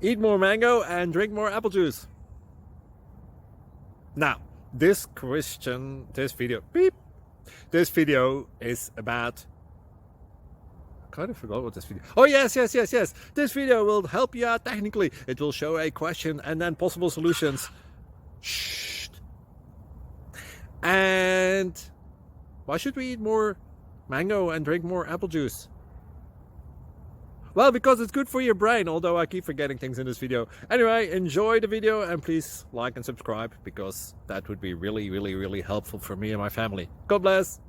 Eat more mango and drink more apple juice. Now, this video is about... I kind of forgot what this video... Oh, yes. This video will help you out technically. It will show a question and then possible solutions. Shh. And why should we eat more mango and drink more apple juice? Well, because it's good for your brain, although I keep forgetting things in this video. Anyway, enjoy the video and please like and subscribe, because that would be really helpful for me and my family. God bless!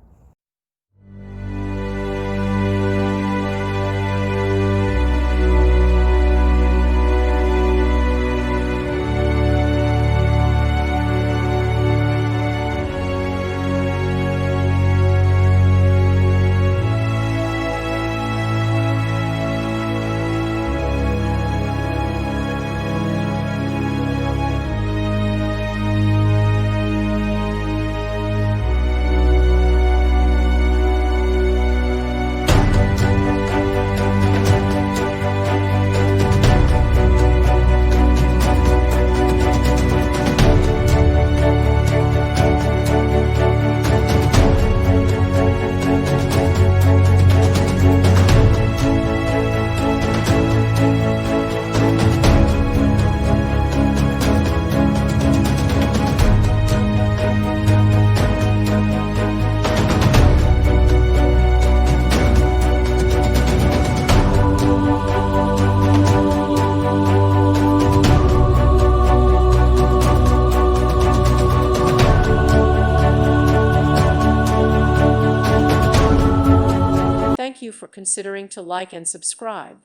Thank you for considering to like and subscribe.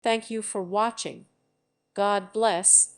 Thank you for watching. God bless.